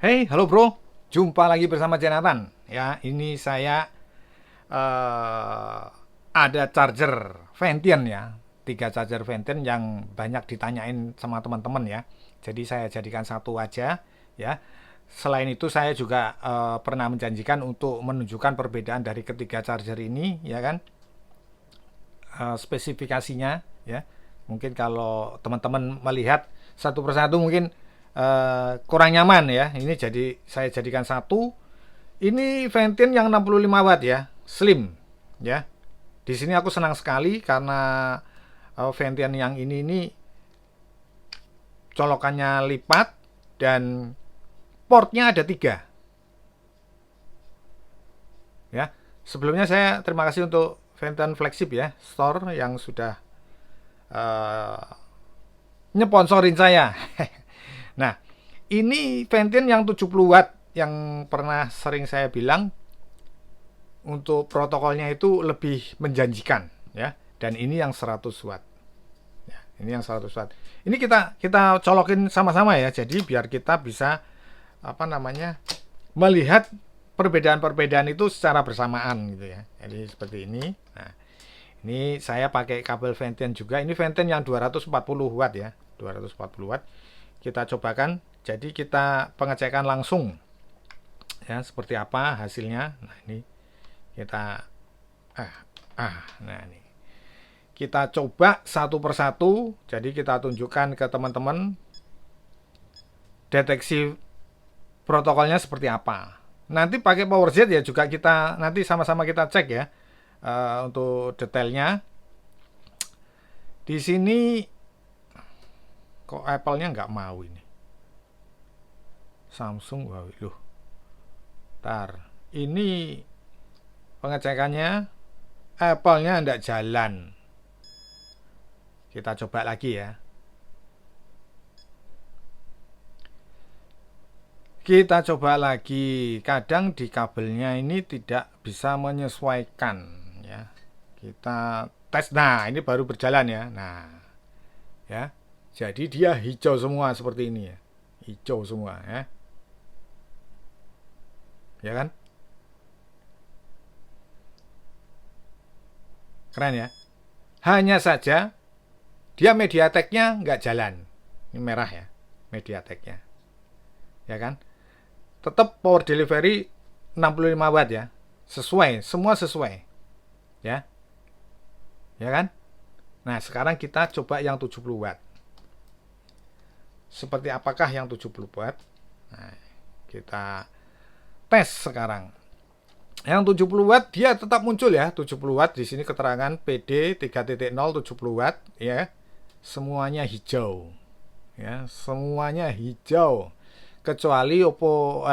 Hey, halo bro. Jumpa lagi bersama Jonathan. Ya, ini saya ada charger Ventian ya. 3 charger Ventian yang banyak ditanyain sama teman-teman ya. Jadi saya jadikan satu aja ya. Selain itu saya juga pernah menjanjikan untuk menunjukkan perbedaan dari ketiga charger ini ya kan. Spesifikasinya ya. Mungkin kalau teman-teman melihat satu persatu mungkin kurang nyaman ya. Ini jadi saya jadikan satu. Ini Ventin yang 65 watt ya, slim ya. Di sini aku senang sekali karena Ventin yang ini colokannya lipat dan portnya ada 3 ya. Sebelumnya saya terima kasih untuk Ventin Flagship ya, store yang sudah uh, nyponsorin saya. Nah, ini Ventin yang 70 watt yang pernah sering saya bilang untuk protokolnya itu lebih menjanjikan ya. Dan ini yang 100 watt. Ya, ini yang 100 watt. Ini kita colokin sama-sama ya. Jadi biar kita bisa apa namanya? Melihat perbedaan-perbedaan itu secara bersamaan gitu ya. Jadi seperti ini. Nah, ini saya pakai kabel Ventin juga. Ini Ventin yang 240 watt ya. 240 watt. Kita cobakan. Jadi kita pengecekan langsung ya seperti apa hasilnya. Nah, ini kita nah ini kita coba satu persatu. Jadi kita tunjukkan ke teman-teman deteksi protokolnya seperti apa. Nanti pakai PowerJet ya juga kita nanti sama-sama kita cek ya untuk detailnya. Di sini kok Apple-nya nggak mau ini. Samsung, wah, loh. Ntar, ini pengecekannya Apple-nya nggak jalan. Kita coba lagi ya. Kita coba lagi. Kadang di kabelnya ini tidak bisa menyesuaikan ya. Kita tes. Nah, ini baru berjalan ya. Nah, ya. Jadi dia hijau semua seperti ini ya. Hijau semua ya. Ya kan? Keren ya. Hanya saja dia MediaTek-nya nggak jalan. Ini merah ya, MediaTek-nya. Ya kan? Tetap power delivery 65 watt ya. Sesuai, semua sesuai. Ya. Ya kan? Nah, sekarang kita coba yang 70 watt. Seperti apakah yang 70 watt? Nah, kita tes sekarang. Yang 70 watt dia tetap muncul ya, 70 watt di sini keterangan PD 3.0 70 watt ya. Semuanya hijau. Ya, semuanya hijau. Kecuali Oppo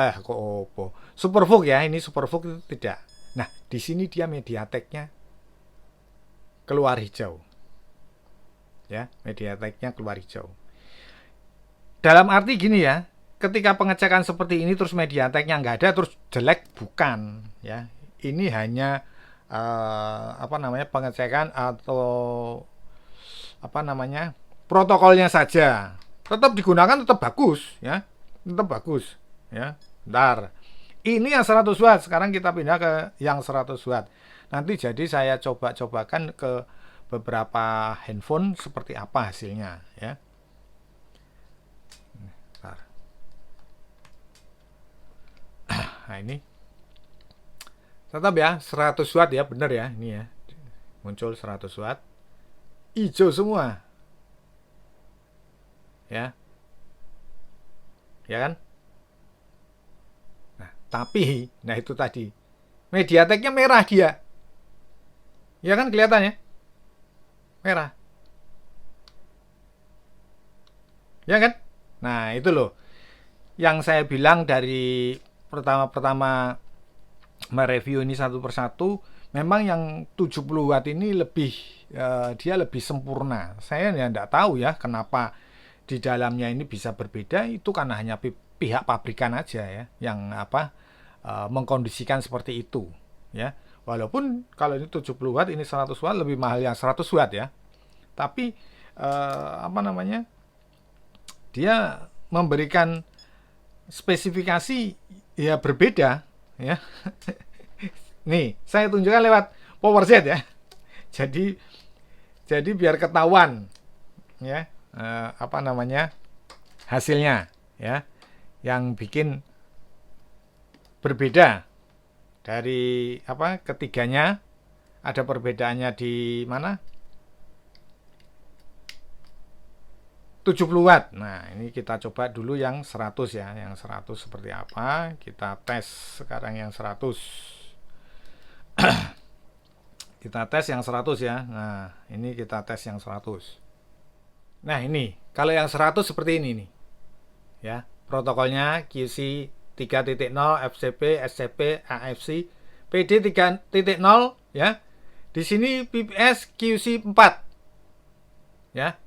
Supervook ya, ini Supervook itu tidak. Nah, di sini dia MediaTek-nya keluar hijau. Ya, MediaTek-nya keluar hijau. Dalam arti gini ya, ketika pengecekan seperti ini terus MediaTek-nya nggak ada terus jelek, bukan ya. Ini hanya pengecekan atau protokolnya saja. Tetap digunakan, tetap bagus ya, tetap bagus ya. Bentar, ini yang 100 watt, sekarang kita pindah ke yang 100 watt. Nanti jadi saya coba-cobakan ke beberapa handphone seperti apa hasilnya ya. Nah, ini tetap ya 100 watt ya, bener ya, ini ya muncul 100 watt hijau semua ya, ya kan. Nah, tapi nah itu tadi MediaTek-nya merah dia, ya kan, kelihatannya merah ya kan. Nah, itu loh yang saya bilang dari pertama-pertama mereview ini satu persatu. Memang yang 70 watt ini lebih dia lebih sempurna. Saya ya tidak tahu ya kenapa di dalamnya ini bisa berbeda. Itu karena hanya pihak pabrikan aja ya yang mengkondisikan seperti itu ya. Walaupun kalau ini 70 watt, ini 100 watt, lebih mahal yang 100 watt ya. Tapi dia memberikan spesifikasi ya berbeda ya. Nih, saya tunjukkan lewat PowerZ ya. Jadi biar ketahuan ya apa namanya hasilnya ya, yang bikin berbeda dari apa ketiganya. Ada perbedaannya di mana? 70 watt. Nah, ini kita coba dulu yang 100 ya. Yang 100 seperti apa? Kita tes sekarang yang 100. Kita tes yang 100 ya. Nah, ini kita tes yang 100. Nah, ini kalau yang 100 seperti ini nih. Ya, protokolnya QC 3.0, FCP, SCP, AFC, PD 3.0 ya. Di sini PPS QC 4. Ya.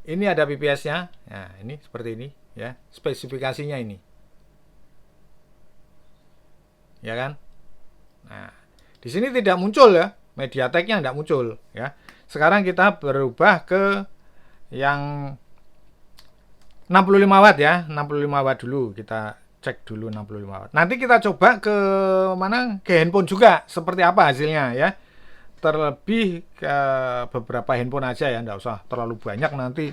Ini ada PPS-nya. Nah, ini seperti ini ya. Spesifikasinya ini. Ya kan? Nah, di sini tidak muncul ya. MediaTek-nya tidak muncul ya. Sekarang kita berubah ke yang 65 watt ya. 65 watt dulu. Kita cek dulu 65 watt. Nanti kita coba ke mana? Ke handphone juga. Seperti apa hasilnya ya. Terlebih ke beberapa handphone aja ya, enggak usah terlalu banyak nanti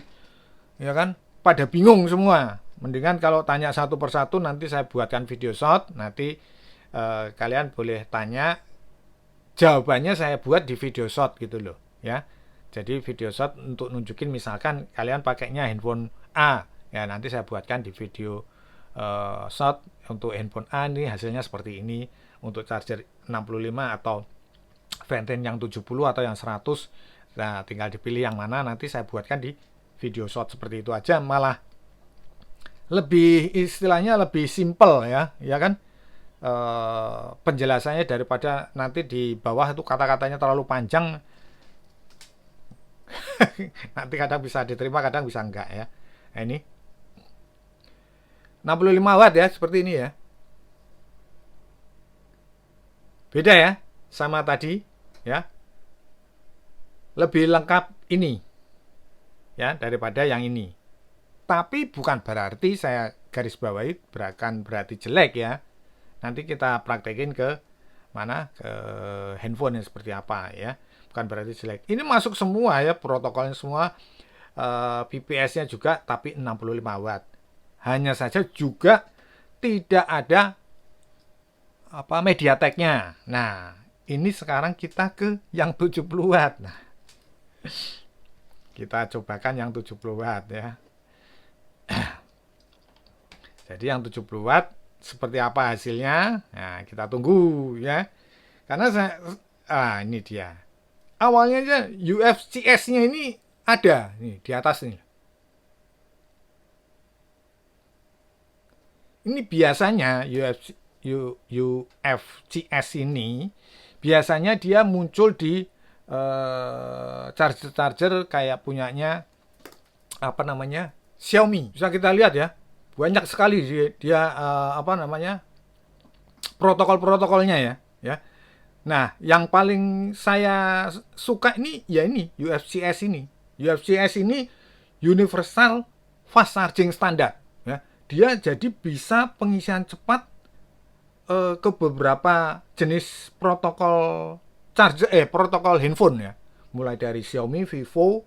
ya kan pada bingung semua. Mendingan kalau tanya satu persatu nanti saya buatkan video shot, nanti kalian boleh tanya, jawabannya saya buat di video shot gitu loh ya. Jadi video shot untuk nunjukin misalkan kalian pakainya handphone A ya, nanti saya buatkan di video shot untuk handphone A ini hasilnya seperti ini, untuk charger 65 atau Venten yang 70 atau yang 100. Nah, tinggal dipilih yang mana, nanti saya buatkan di video shot seperti itu aja, malah lebih istilahnya lebih simple ya, ya kan? Penjelasannya daripada nanti di bawah itu kata-katanya terlalu panjang. Nanti kadang bisa diterima, kadang bisa enggak ya. Nah, ini 65 watt ya, seperti ini ya. Beda ya sama tadi ya, lebih lengkap ini ya daripada yang ini. Tapi bukan berarti saya garis bawahi berarti jelek ya. Nanti kita praktekin ke mana, ke handphone yang seperti apa ya. Bukan berarti jelek. Ini masuk semua ya, protokolnya semua, PPS-nya juga, tapi 65 watt. Hanya saja juga tidak ada apa MediaTek-nya. Nah, ini sekarang kita ke yang 70 watt. Nah, kita cobakan yang 70 watt ya. Jadi yang 70 watt seperti apa hasilnya? Nah, kita tunggu ya. Karena ini dia. Awalnya aja UFCS-nya ini ada nih di atas nih. Ini biasanya UFCS ini biasanya dia muncul di charger-charger kayak punyanya apa namanya Xiaomi. Bisa kita lihat ya, banyak sekali dia apa namanya protokol-protokolnya ya. Nah, yang paling saya suka ini ya ini UFCS ini. UFCS ini Universal Fast Charging Standard ya. Dia jadi bisa pengisian cepat ke beberapa jenis protokol charger protokol handphone ya. Mulai dari Xiaomi, Vivo,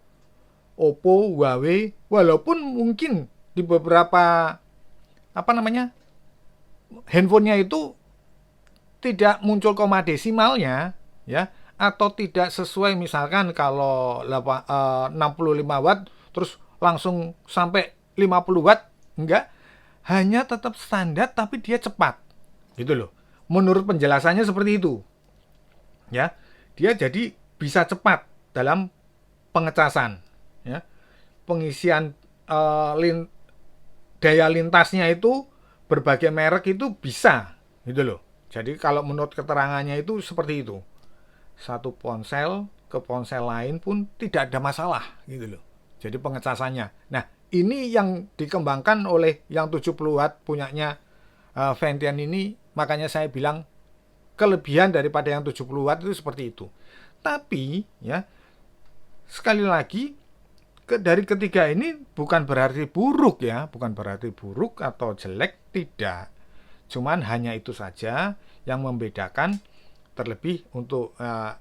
Oppo, Huawei, walaupun mungkin di beberapa apa namanya handphonenya itu tidak muncul koma desimalnya ya, atau tidak sesuai, misalkan kalau 65 watt terus langsung sampai 50 watt, enggak, hanya tetap standar tapi dia cepat gitu loh. Menurut penjelasannya seperti itu ya, dia jadi bisa cepat dalam pengecasan ya, pengisian daya lintasnya itu berbagai merek itu bisa gitu loh. Jadi kalau menurut keterangannya itu seperti itu, satu ponsel ke ponsel lain pun tidak ada masalah gitu loh. Jadi pengecasannya. Nah, ini yang dikembangkan oleh yang 70 watt punyanya Ventian ini. Makanya saya bilang kelebihan daripada yang 70 watt itu seperti itu. Tapi ya sekali lagi dari ketiga ini bukan berarti buruk ya, bukan berarti buruk atau jelek, tidak. Cuman hanya itu saja yang membedakan, terlebih untuk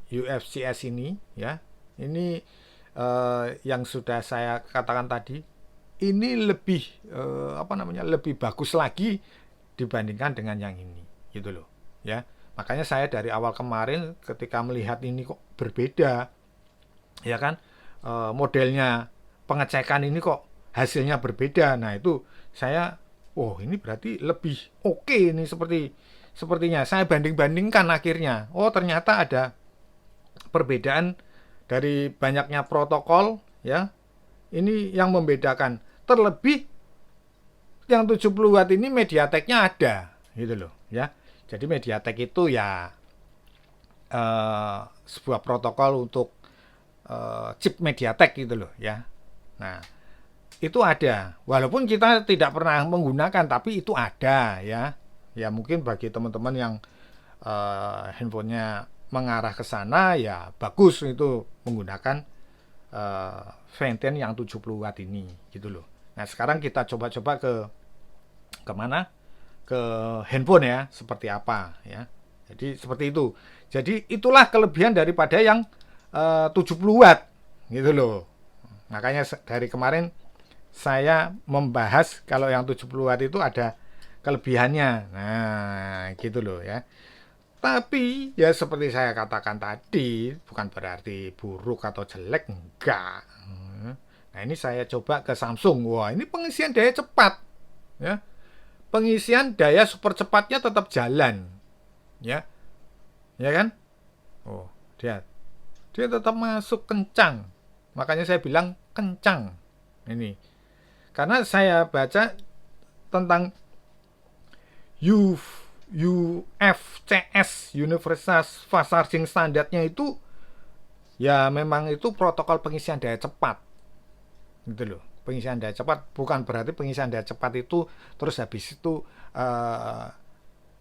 UFCS ini ya. Ini yang sudah saya katakan tadi, ini lebih lebih bagus lagi dibandingkan dengan yang ini, gitu loh ya. Makanya saya dari awal kemarin ketika melihat ini kok berbeda, ya kan, modelnya pengecekan ini kok hasilnya berbeda. Nah itu saya, oh ini berarti lebih oke ini, sepertinya saya banding-bandingkan akhirnya. Oh ternyata ada perbedaan dari banyaknya protokol ya. Ini yang membedakan. Terlebih yang 70 watt ini MediaTek-nya ada gitu loh ya. Jadi MediaTek itu ya sebuah protokol untuk chip MediaTek gitu loh ya. Nah, itu ada. Walaupun kita tidak pernah menggunakan, tapi itu ada ya. Ya mungkin bagi teman-teman yang handphonenya mengarah ke sana ya bagus itu menggunakan Venten yang 70 watt ini gitu loh. Nah, sekarang kita coba-coba ke mana? Ke handphone ya, seperti apa ya. Jadi seperti itu. Jadi itulah kelebihan daripada yang 70 watt gitu loh. Makanya dari kemarin saya membahas kalau yang 70 watt itu ada kelebihannya. Nah, gitu loh ya. Tapi ya seperti saya katakan tadi, bukan berarti buruk atau jelek, enggak. Nah, ini saya coba ke Samsung. Wah, ini pengisian daya cepat ya. Pengisian daya super cepatnya tetap jalan ya. Ya kan? Oh, dia tetap masuk kencang. Makanya saya bilang kencang. Ini. Karena saya baca tentang UFCS, Universal Fast Charging Standardnya itu ya memang itu protokol pengisian daya cepat gitu loh. Pengisian daya cepat bukan berarti pengisian daya cepat itu terus habis itu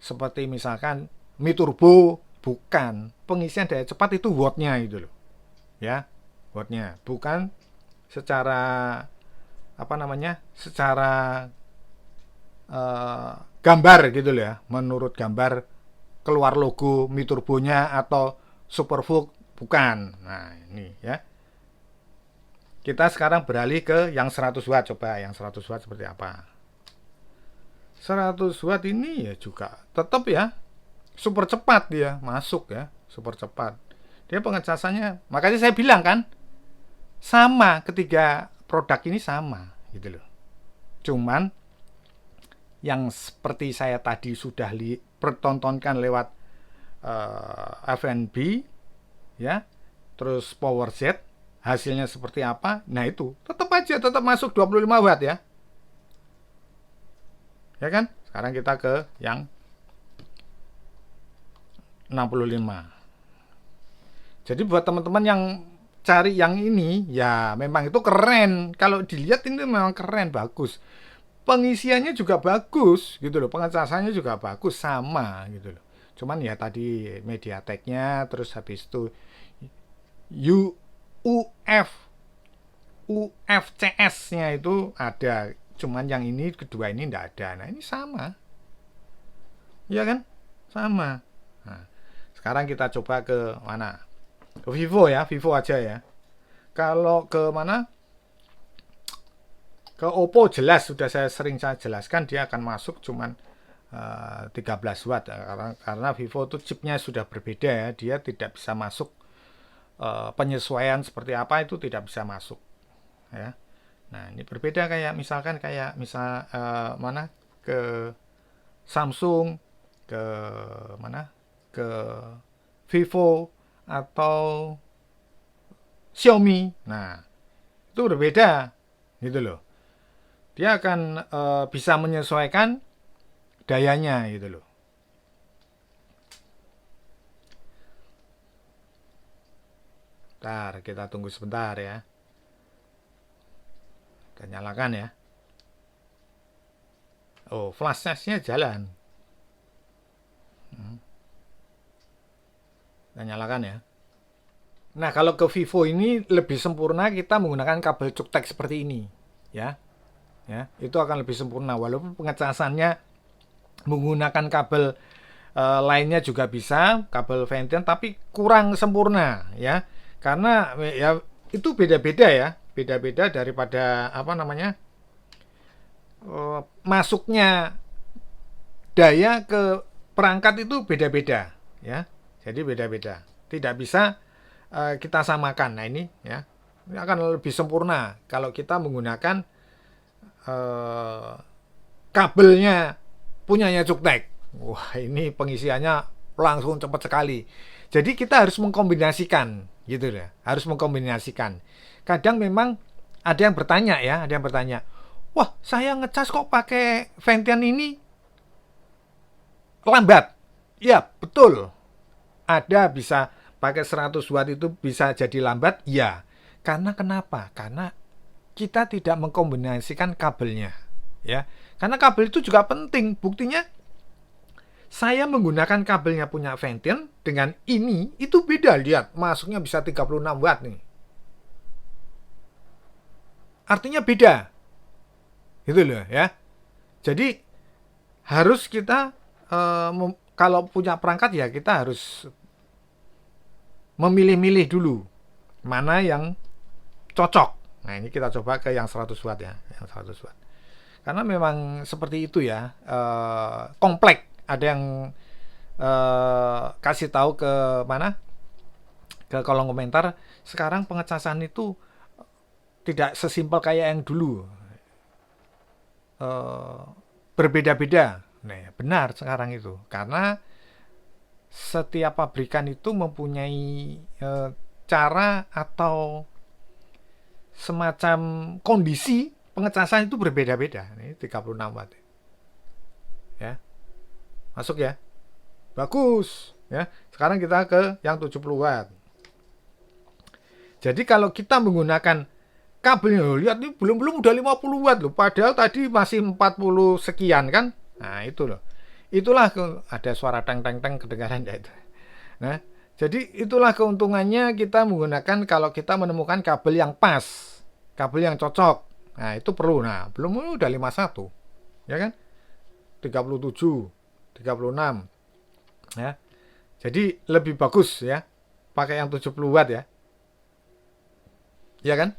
seperti misalkan Mi Turbo, bukan. Pengisian daya cepat itu wattnya itu loh ya, wattnya, bukan secara secara gambar gitu loh ya. Menurut gambar keluar logo Mi Turbonya atau Superfook, bukan. Nah ini ya. Kita sekarang beralih ke yang 100 watt. Coba yang 100 watt seperti apa. 100 watt ini ya juga tetap ya super cepat, dia masuk ya, super cepat. Dia pengecasannya, makanya saya bilang kan sama, ketiga produk ini sama gitu loh. Cuman yang seperti saya tadi sudah pertontonkan lewat FNB ya, terus PowerZ, hasilnya seperti apa. Nah itu tetap aja tetap masuk 25 watt ya. Ya kan? Sekarang kita ke yang 65. Jadi buat teman-teman yang cari yang ini ya memang itu keren. Kalau dilihat ini memang keren, bagus. Pengisiannya juga bagus gitu loh. Pengecasannya juga bagus, sama gitu loh. Cuman ya tadi MediaTek-nya, terus habis itu UFCS-nya itu ada. Cuman yang ini kedua ini enggak ada. Nah, ini sama. Iya kan? Sama. Nah, sekarang kita coba ke mana? Ke Vivo ya, Vivo aja ya. Kalau ke mana? Ke Oppo jelas sudah saya sering jelaskan, dia akan masuk cuman 13 watt karena Vivo itu chipnya sudah berbeda ya, dia tidak bisa masuk penyesuaian seperti apa itu tidak bisa masuk ya. Nah ini berbeda kayak misalkan mana ke Samsung, ke mana, ke Vivo atau Xiaomi. Nah itu berbeda gitu loh. Dia akan bisa menyesuaikan dayanya gitu loh. Bentar, kita tunggu sebentar ya. Kita nyalakan ya. Oh, flash test-nya jalan. Kita nyalakan ya. Nah, kalau ke Vivo ini lebih sempurna kita menggunakan kabel cuktek seperti ini, ya. Ya, itu akan lebih sempurna walaupun pengecasannya menggunakan kabel lainnya juga bisa, kabel Ventian tapi kurang sempurna, ya. Karena ya itu beda-beda ya, beda-beda daripada apa namanya? Masuknya daya ke perangkat itu beda-beda, ya. Jadi beda-beda. Tidak bisa kita samakan. Nah, ini akan lebih sempurna kalau kita menggunakan eh, kabelnya punyanya Cuktek. Wah, ini pengisiannya langsung cepat sekali. Jadi kita harus mengkombinasikan, gitu ya. Harus mengkombinasikan. Kadang memang ada yang bertanya ya, ada yang bertanya, wah saya ngecas kok pakai Ventian ini lambat. Ya betul. Ada bisa pakai 100 watt itu bisa jadi lambat. Ya. Karena kenapa? Karena kita tidak mengkombinasikan kabelnya. Ya. Karena kabel itu juga penting. Buktinya saya menggunakan kabelnya punya Ventian dengan ini itu beda. Lihat, masuknya bisa 36 watt nih. Artinya beda. Gitu loh ya. Jadi harus kita kalau punya perangkat ya kita harus memilih-milih dulu mana yang cocok. Nah, ini kita coba ke yang 100 watt ya, yang 100 watt. Karena memang seperti itu ya, kompleks. Ada yang kasih tahu ke mana? Ke kolom komentar, sekarang pengecasan itu tidak sesimpel kayak yang dulu. Berbeda-beda. Nah, benar sekarang itu. Karena setiap pabrikan itu mempunyai cara atau semacam kondisi pengecasan itu berbeda-beda. Ini 36 watt. Ya. Masuk ya. Bagus, ya. Sekarang kita ke yang 70 watt. Jadi kalau kita menggunakan kabelnya, lihat nih belum udah 50 watt loh. Padahal tadi masih 40 sekian kan. Nah, itu loh. Itulah ada suara teng kedengaran ya itu. Nah, jadi itulah keuntungannya kita menggunakan kalau kita menemukan kabel yang pas, kabel yang cocok. Nah, itu perlu. Nah, belum udah 51. Ya kan? 37, 36. Ya. Jadi lebih bagus ya pakai yang 70 watt ya. Ya kan?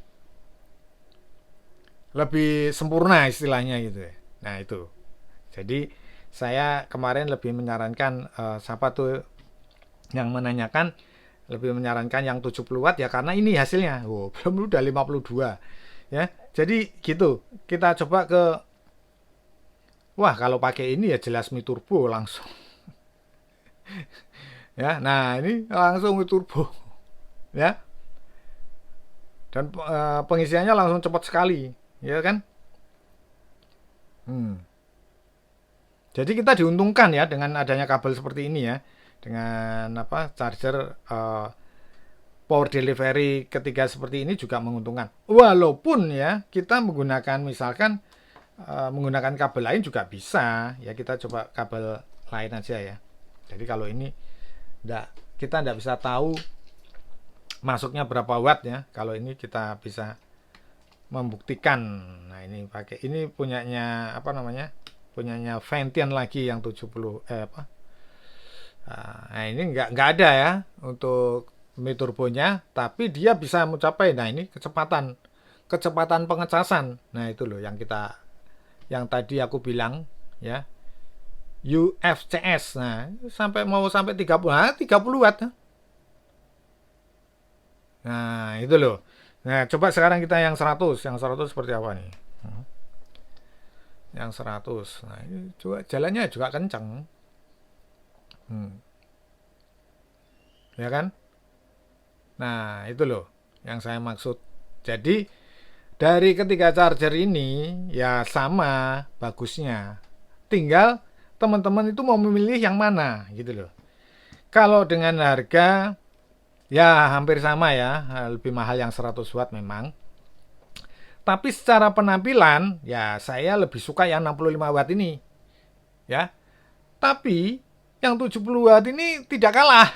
Lebih sempurna istilahnya gitu ya. Nah, itu. Jadi saya kemarin lebih menyarankan siapa tuh yang menanyakan lebih menyarankan yang 70 watt ya karena ini hasilnya. Oh, belum udah 52 ya. Jadi gitu. Kita coba ke wah, kalau pakai ini ya jelas Mi Turbo langsung. Ya, nah ini langsung Mi Turbo. Ya. Dan pengisiannya langsung cepat sekali, ya kan? Jadi kita diuntungkan ya dengan adanya kabel seperti ini ya, dengan apa charger power delivery ketiga seperti ini juga menguntungkan. Walaupun ya kita menggunakan misalkan menggunakan kabel lain juga bisa ya, kita coba kabel lain aja ya. Jadi kalau ini kita tidak bisa tahu masuknya berapa watt ya. Kalau ini kita bisa membuktikan. Nah ini pakai ini punyanya apa namanya? Punyanya Ventian lagi yang 70 apa? Nah ini nggak ada ya untuk Mi turbonya, tapi dia bisa mencapai. Nah ini kecepatan pengecasan. Nah itu loh yang tadi aku bilang ya, UFCS. Nah sampai 30, 30 watt. Nah itu loh. Nah coba sekarang kita yang 100 seperti apa nih? Yang 100. Nah ini juga jalannya juga kencang. Ya kan? Nah itu loh yang saya maksud. Jadi dari ketiga charger ini ya sama bagusnya. Tinggal teman-teman itu mau memilih yang mana gitu loh. Kalau dengan harga ya hampir sama ya, lebih mahal yang 100 watt memang. Tapi secara penampilan ya saya lebih suka yang 65 watt ini. Ya. Tapi yang 70 watt ini tidak kalah.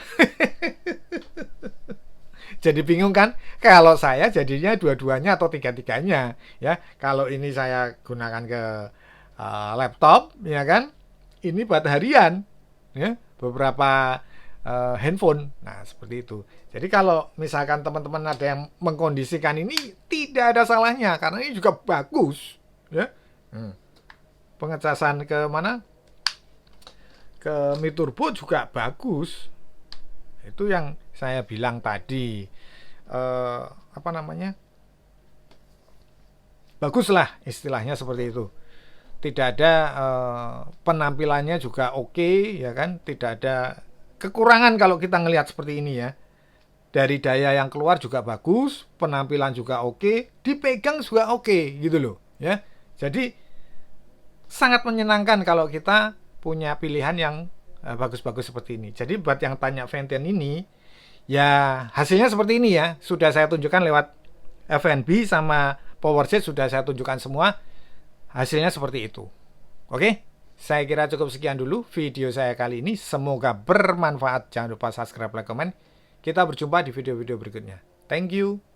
Jadi bingung kan? Kalau saya jadinya dua-duanya atau tiga-tiganya, ya. Kalau ini saya gunakan ke laptop, ya kan? Ini buat harian, ya. Beberapa handphone. Nah, seperti itu. Jadi kalau misalkan teman-teman ada yang mengkondisikan ini, tidak ada salahnya karena ini juga bagus, ya. Pengecasan ke mana? Ke Mi Turbo juga bagus. Itu yang saya bilang tadi. Apa namanya? Baguslah istilahnya seperti itu. Tidak ada penampilannya juga oke, ya kan? Tidak ada kekurangan kalau kita ngelihat seperti ini ya. Dari daya yang keluar juga bagus, penampilan juga oke, dipegang juga oke gitu loh, ya. Jadi sangat menyenangkan kalau kita punya pilihan yang bagus-bagus seperti ini. Jadi buat yang tanya Venten ini, ya hasilnya seperti ini ya. Sudah saya tunjukkan lewat FNB sama PowerJet, sudah saya tunjukkan semua. Hasilnya seperti itu. Oke, saya kira cukup sekian dulu video saya kali ini. Semoga bermanfaat. Jangan lupa subscribe, like, komen. Kita berjumpa di video-video berikutnya. Thank you.